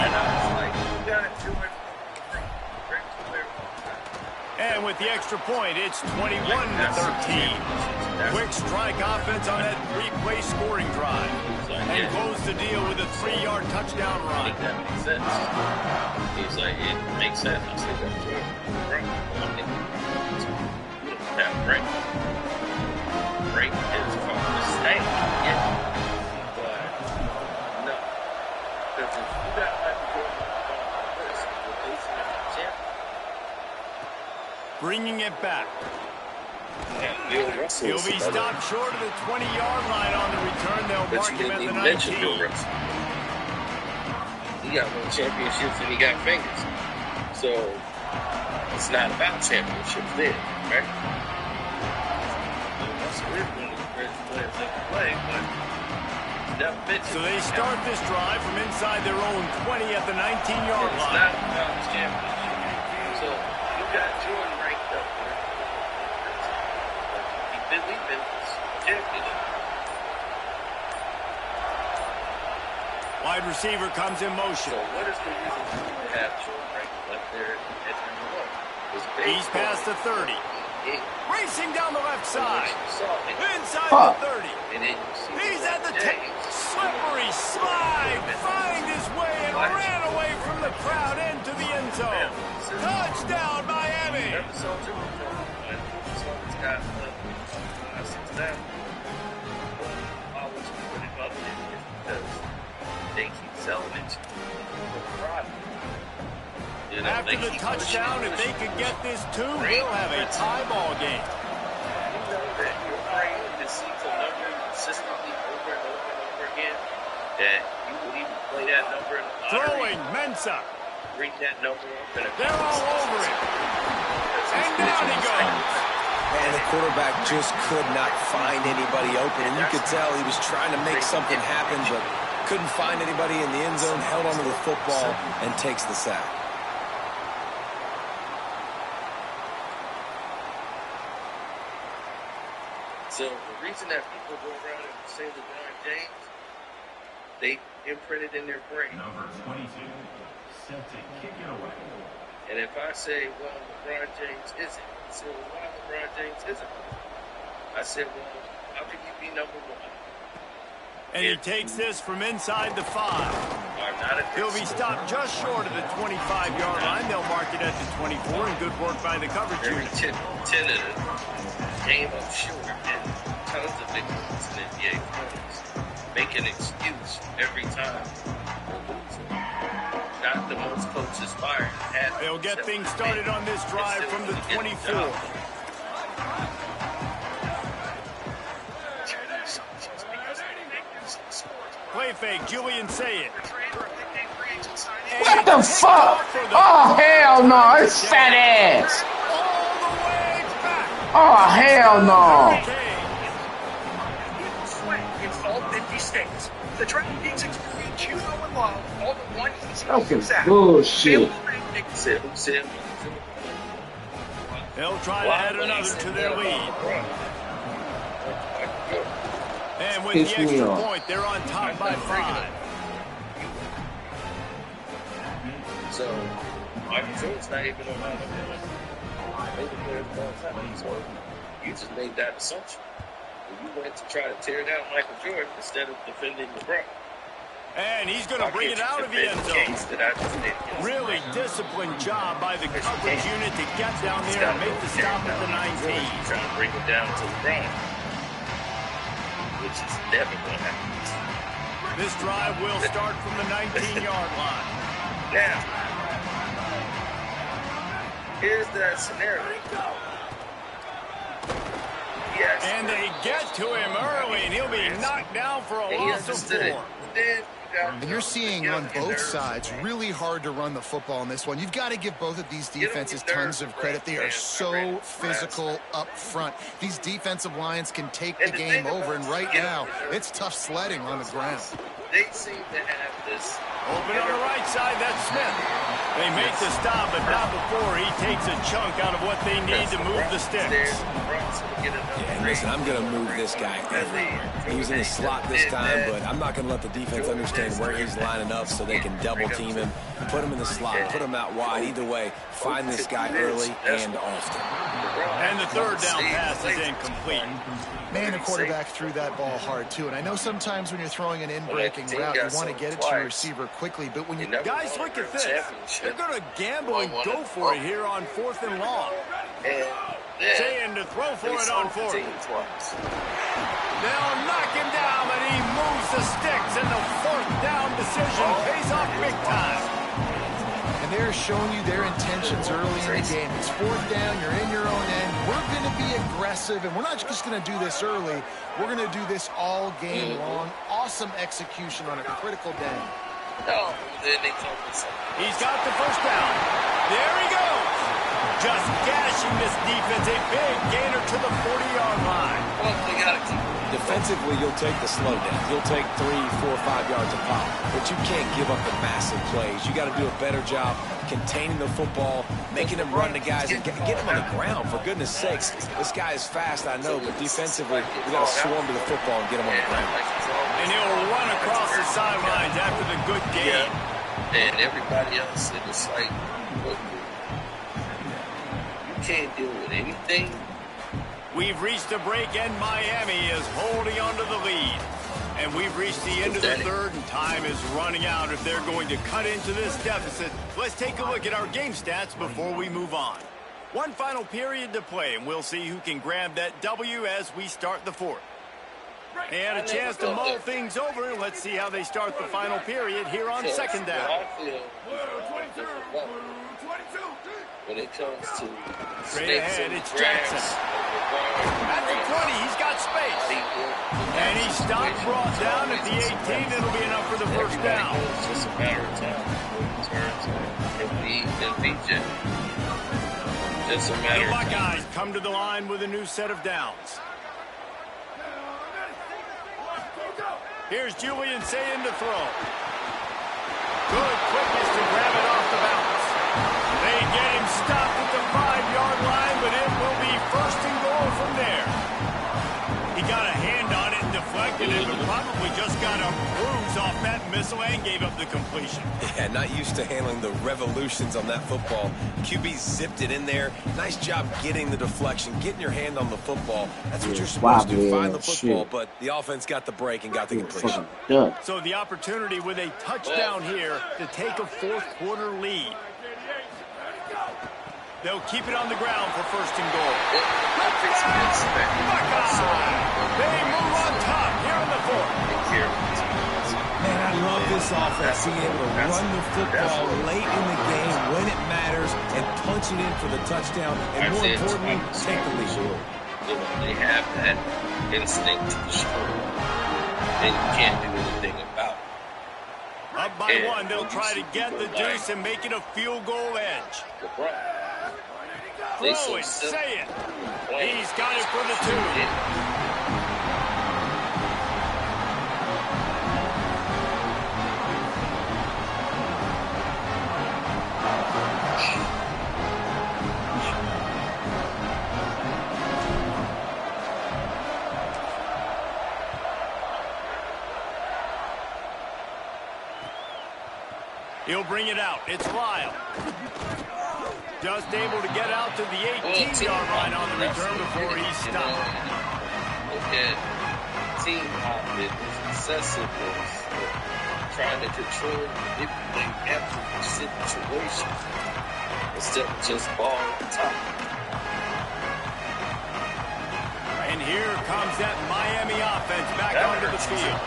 And with the extra point, it's 21-13. Quick strike offense on that 3-play scoring drive. And close the deal with a 3-yard touchdown run. That makes sense. He's like, it makes sense. I said, that's right. Break. Break is called a mistake. Yeah. But, no. Because if you got like this, you're facing a champion. Bringing it back. Yeah, He'll be stopped short of the 20-yard line on the return. They'll mark him at the 19. He got more championships than he got fingers. So it's not about championships there, right? That's one of the greatest players ever played, but so they start this drive from inside their own 20 at the 19-yard line. It's not about championship. So you got Jordan ranked up there. We've been championship. Wide receiver comes in motion. So what is the reason to have Jordan ranked up there at number 1? He's past the 30. Racing down the left side. Inside the 30. He's at the 10. Slippery slide. Find his way and ran away from the crowd into the end zone. Touchdown, Miami. They keep selling it. After the touchdown, if they could get this 2, we'll have a tie ball game. You know that you're praying to see the number consistently over and over and over again, that you will even play that number in the lottery. Throwing, Mensah. Bring that number up. They're all over it. And down he goes. Man, the quarterback just could not find anybody open, and you could tell he was trying to make something happen, but couldn't find anybody in the end zone, held onto the football, and takes the sack. So the reason that people go around and say LeBron James, they imprinted in their brain. Number 22, set to kick it away. And if I say, well, LeBron James isn't, I say, well, why LeBron James isn't? I said, well, how can you be number 1? And he takes this from inside the 5. He'll be stopped just short of the 25-yard line. They'll mark it at the 24, and good work by the coverage unit. 10 came up short, and tons of victims in NBA points make an excuse every time. Not the most coaches fired. They'll get things started on this drive from the 24. Play fake, Julian Sayed. What the fuck? Oh, hell no. It's fat ass. Oh, hell no. It's all 50 states. The DraftKings experience you know and love all the one easy okay, bullshit. They'll try to add another to their lead. And with the extra point, they're on top by 5. So, Michael Jordan's not even on that. So, you just made that assumption. You went to try to tear down Michael Jordan instead of defending LeBron. And he's going to bring it out of the end zone. Really disciplined job by the coverage unit to get down there and make the stop at the 19. Trying to bring it down to LeBron, which is never going to happen. This drive will start from the 19-yard line. Now, here's that scenario. Yes. And they get to him early, and he'll be knocked down for a loss of 4. And you're seeing on both sides, really hard to run the football in this one. You've got to give both of these defenses tons of credit. They are so physical up front. These defensive lines can take the game over, and right now, it's tough sledding on the ground. They seem to have this. Open on the right side, that's Smith. They make the stop, but not before he takes a chunk out of what they need to move the sticks. Yeah, listen, I'm going to move this guy everywhere. He was in the slot this time, but I'm not going to let the defense understand where he's lining up so they can double team him, put him in the slot, put him out wide. Either way, find this guy early and often. And the third down pass is incomplete. Man, the quarterback threw that ball hard, too. And I know sometimes when you're throwing an in-breaking route, you want to get it to your receiver quickly. But when you... Guys, look at this. They're going to gamble and go for it here on 4th and long. Saying to throw for it on 4th. They'll knock him down, but he moves the sticks, and the 4th down decision pays off big time. And they're showing you their intentions early in the game. It's 4th down, you're in your own end. We're going to be aggressive, and we're not just going to do this early. We're going to do this all game long. Awesome execution on a critical down. He's got the first down. There he goes. Just gashing this defense. A big gainer to the 40-yard line. Well, they got to keep it. Defensively, you'll take the slow down. You'll take 3, 4, 5 yards a pop. But you can't give up the massive plays. You got to do a better job containing the football, making them run the guys, and get them on the ground, for goodness sakes. This guy is fast, I know, but defensively, we got to swarm to the football and get him on the ground. And he'll run across the sidelines after the good game. And everybody else, it was like, look, you can't deal with anything. We've reached a break, and Miami is holding on to the lead. And we've reached the end of the third, and time is running out if they're going to cut into this deficit. Let's take a look at our game stats before we move on. One final period to play, and we'll see who can grab that W as we start the 4th. They had a chance to mull things over. Let's see how they start the final period here on 2nd down. When it comes to straight ahead, it's Jackson. At the 20, he's got space. And he stopped, brought down at the 18. It'll be enough for the first down. It's just a matter of time. Just a matter of time. The Buckeyes come to the line with a new set of downs. Here's Julian Saying to throw. Good quickness to grab it off the bounce. They get him stopped at the 5-yard line, but it will be 1st and goal from there. He got a hand on it and deflected it, but probably just got a bruise off that missile and gave up the completion. Yeah, not used to handling the revolutions on that football. QB zipped it in there. Nice job getting the deflection, getting your hand on the football. That's what you're supposed to do, find the football, but the offense got the break and got the completion. So the opportunity with a touchdown here to take a fourth-quarter lead. They'll keep it on the ground for first and goal. They move on top here in the fourth. Man, I love this offense, being able to run the football late in the game when it matters and punch it in for the touchdown, and more importantly, take the lead. They have that instinct to destroy, and you can't do anything about it. Up by one, they'll try to get the deuce and make it a field goal edge. Throw it, say it. He's got it for the 2. He'll bring it out. It's Lyle. Just able to get out to the 18-yard line on the return before he's stopped. Look at team offense, excessiveness, trying to control everything after situation instead of just ball at the top. And here comes that Miami offense back onto the field.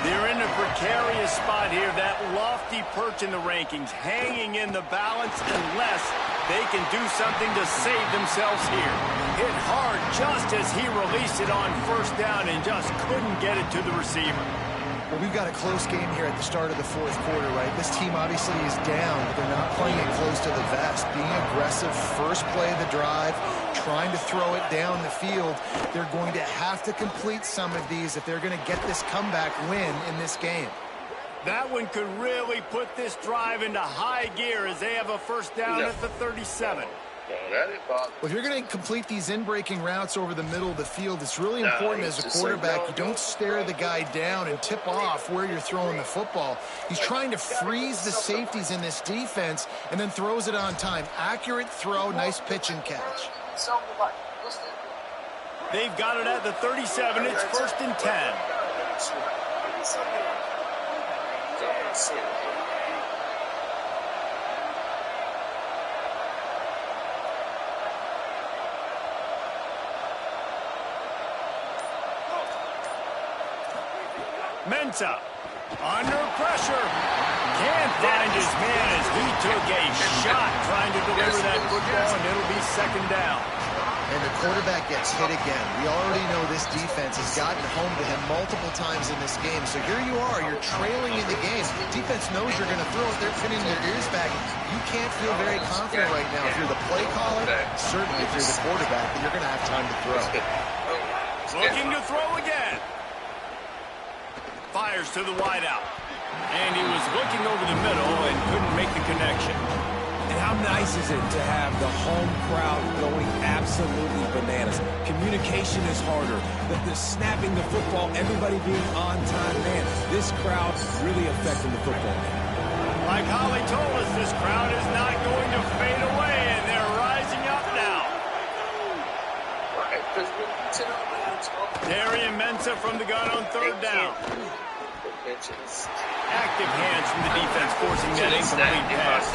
They're in a precarious spot here, that lofty perch in the rankings, hanging in the balance unless they can do something to save themselves here. Hit hard just as he released it on first down and just couldn't get it to the receiver. Well, we've got a close game here at the start of the fourth quarter, right? This team obviously is down, but they're not playing it close to the vest. Being aggressive, first play of the drive, trying to throw it down the field. They're going to have to complete some of these if they're going to get this comeback win in this game. That one could really put this drive into high gear as they have a first down at the 37. Well, if you're going to complete these in-breaking routes over the middle of the field, it's really important as a quarterback you don't stare the guy down and tip off where you're throwing the football. He's trying to freeze the safeties in this defense and then throws it on time. Accurate throw, nice pitch and catch. They've got it at the 37. It's first and 10. Mensah under pressure. Can't find his man as he took a shot trying to deliver that football, and it'll be second down. And the quarterback gets hit again. We already know this defense has gotten home to him multiple times in this game. So here you are, you're trailing in the game. Defense knows you're going to throw it. They're pinning their ears back. You can't feel very confident right now. If you're the play caller, certainly if you're the quarterback, then you're going to have time to throw. Looking to throw again. Fires to the wideout. And he was looking over the middle and couldn't make the connection. And how nice is it to have the home crowd going absolutely bananas? Communication is harder. The snapping the football, everybody being on time. Man, this crowd really affecting the football game. Like Holly told us, this crowd is not going to fade away, and they're rising up now. Darian Mensah from the gun on third down. Active hands from the defense, forcing that incomplete pass.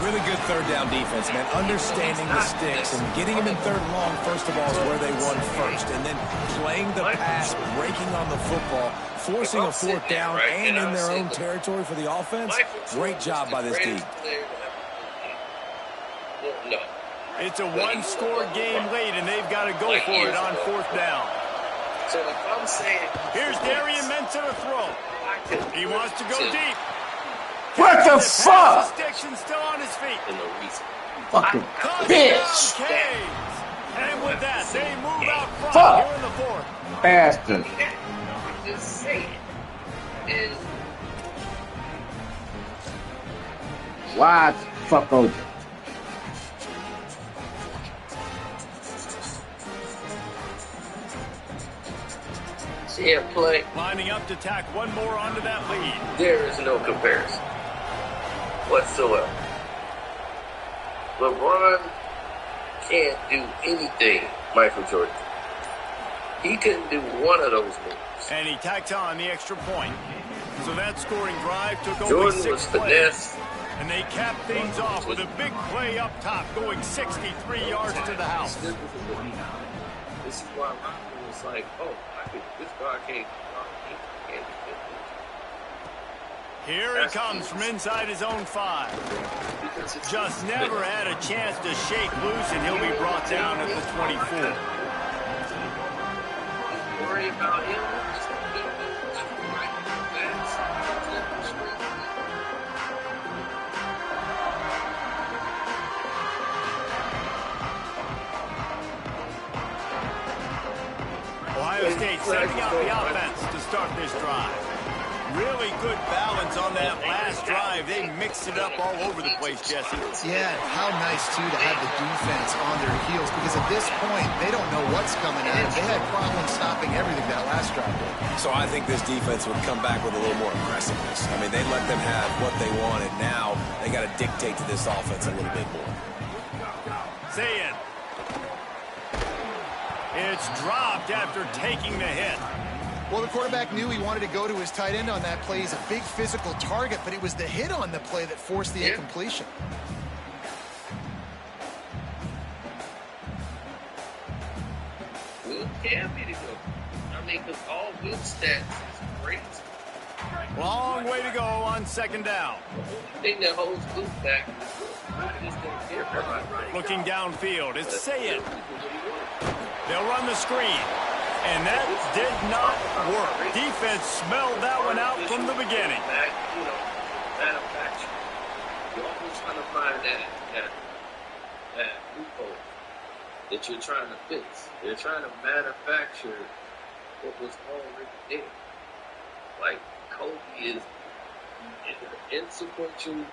Really good third down defense, man. Understanding the sticks and getting them in third and long, first of all, is where they won first. And then playing the pass, breaking on the football, forcing a fourth down and in their own territory for the offense. Great job by this team. It's a one-score game late, and they've got to go for it on fourth down. So if I'm saying, here's Darian Mensah to throw. He wants to go deep. What the fuck? Still on his feet. Fucking bitch. And with that, they move out front here in the fourth. Bastard. Just say it. Why the fuck OJ? ESPN play. Lining up to tack one more onto that lead. There is no comparison whatsoever. LeBron can't do anything Michael Jordan. He couldn't do one of those moves. And he tacked on the extra point. So that scoring drive took only Jordan 6 was plays. finesse. And they capped things off with a big play up top, going 63 yards to the house. This is why Rodman was like, oh, this guy can't defend. Here he comes from inside his own 5. Just never had a chance to shake loose, and he'll be brought down at the 24. Worry about him. Ohio State setting up the offense to start this drive. Really good balance on that last drive. They mixed it up all over the place, Jesse. Yeah, how nice, too, to have the defense on their heels, because at this point, they don't know what's coming at them. They had problems stopping everything that last drive did. So I think this defense would come back with a little more aggressiveness. I mean, they let them have what they wanted. Now they got to dictate to this offense a little bit more. Say it. It's dropped after taking the hit. Well, the quarterback knew he wanted to go to his tight end on that play. He's a big physical target, but it was the hit on the play that forced the incompletion. Will can be to go. I mean, because all good stats is great. Long way to go on second down. The only thing that holds Luke back is just don't care about right. Looking downfield, it's Sayed. They'll run the screen. And that did not work. Defense smelled that one out from the beginning. Manufacture. You're always trying to find that loophole that you're trying to fix. They're trying to manufacture what was already there. Like Kobe is insequential.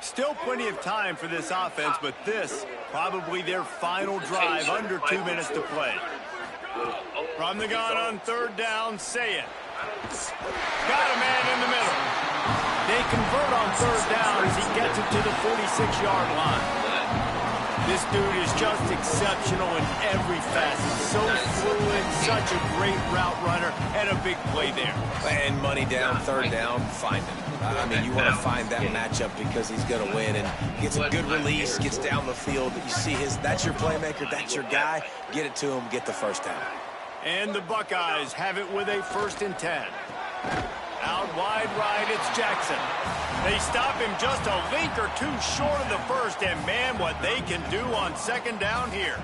Still plenty of time for this offense, but this probably their final drive, under 2 minutes to play. From the gun on third down, Sayed. Got a man in the middle. They convert on third down as he gets it to the 46-yard line. This dude is just exceptional in every facet. So fluid, such a great route runner, and a big play there. And money down, third down, find him. I mean, you want to find that matchup because he's going to win and gets a good release, gets down the field. You see that's your playmaker, that's your guy. Get it to him, get the first down. And the Buckeyes have it with a 1st and 10. Out wide right, it's Jackson. They stop him just a link or two short of the first, and man, what they can do on second down here.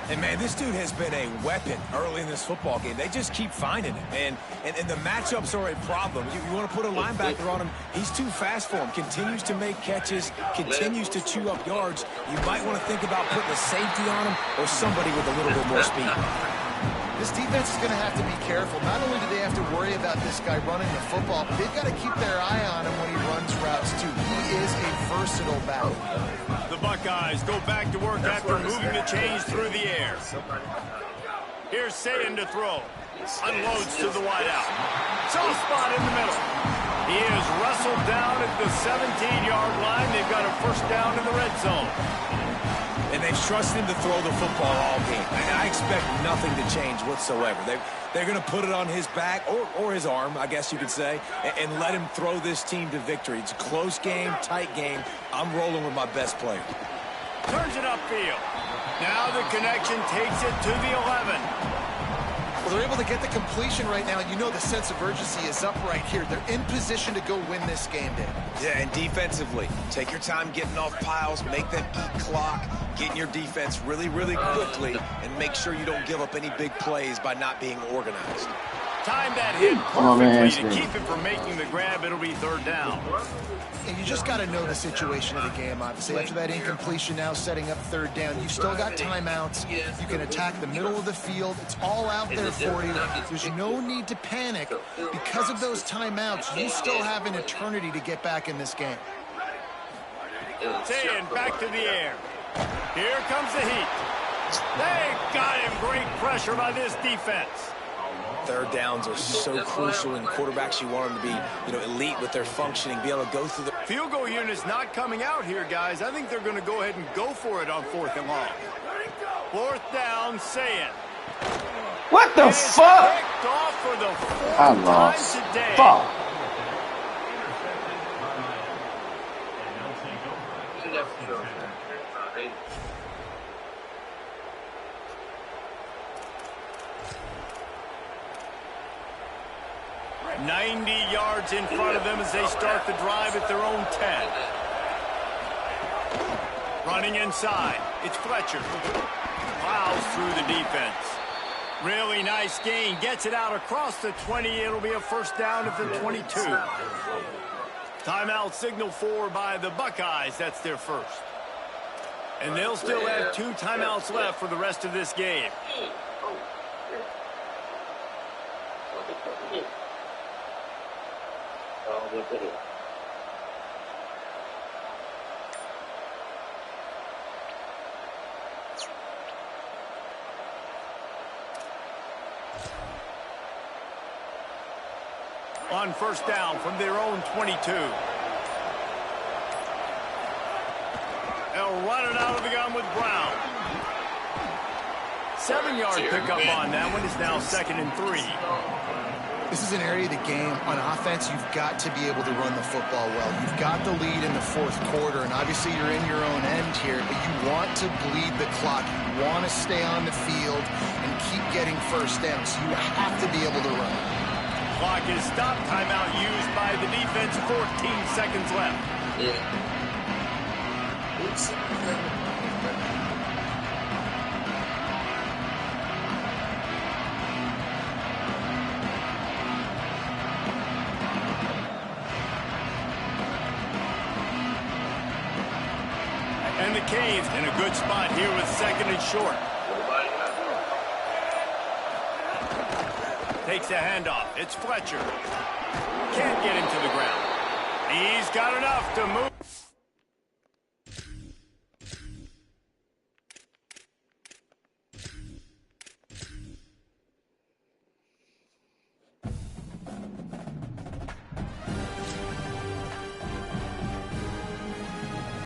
And, man, this dude has been a weapon early in this football game. They just keep finding him. And the matchups are a problem. You want to put a linebacker on him, he's too fast for him. Continues to make catches, continues to chew up yards. You might want to think about putting a safety on him or somebody with a little bit more speed. This defense is going to have to be careful. Not only do they have to worry about this guy running the football, but they've got to keep their eye on him when he runs routes, too. He is a versatile back. The Buckeyes go back to work after moving the chains through the air. Here's Sayed to throw. Unloads to the wideout. Soft spot in the middle. He is wrestled down at the 17-yard line. They've got a first down in the red zone. And they've trusted him to throw the football all game. And I expect nothing to change whatsoever. They're going to put it on his back, or his arm, I guess you could say, and let him throw this team to victory. It's a close game, tight game. I'm rolling with my best player. Turns it upfield. Now the connection takes it to the 11. Well, they're able to get the completion right now. You know the sense of urgency is up right here. They're in position to go win this game, Dave. Yeah, and defensively, take your time getting off piles, make them eat clock, get in your defense really, really quickly, and make sure you don't give up any big plays by not being organized. Time that hit perfectly to keep him from making the grab. It'll be third down. And you just got to know the situation of the game, obviously. After that incompletion, now setting up third down. You've still got timeouts. You can attack the middle of the field. It's all out there for you. There's no need to panic. Because of those timeouts, you still have an eternity to get back in this game. Saying back to the air. Here comes the heat. They got him. Great pressure by this defense. Third downs are so crucial, and quarterbacks, you want them to be, elite with their functioning, be able to go through the... Field goal unit's not coming out here, guys. I think they're going to go ahead and go for it on 4th and long. 4th down, say it. What the fuck? I lost. Fuck. $90 yards in front of them as they start the drive at their own 10. Running inside, it's Fletcher. Plows through the defense. Really nice gain. Gets it out across the 20. It'll be a first down at the 22. Timeout signal for by the Buckeyes. That's their first. And they'll still have 2 timeouts left for the rest of this game. On first down from their own 22. They'll run it out of the gun with Brown. 7-yard pickup on that one. Is now 2nd and 3. This is an area of the game. On offense, you've got to be able to run the football well. You've got the lead in the 4th quarter, and obviously you're in your own end here, but you want to bleed the clock. You want to stay on the field and keep getting first down, so you have to be able to run. Clock is stopped. Timeout used by the defense. 14 seconds left. Yeah. Oops. And the Canes in a good spot here with 2nd and short. Takes a handoff. It's Fletcher. Can't get him to the ground. He's got enough to move.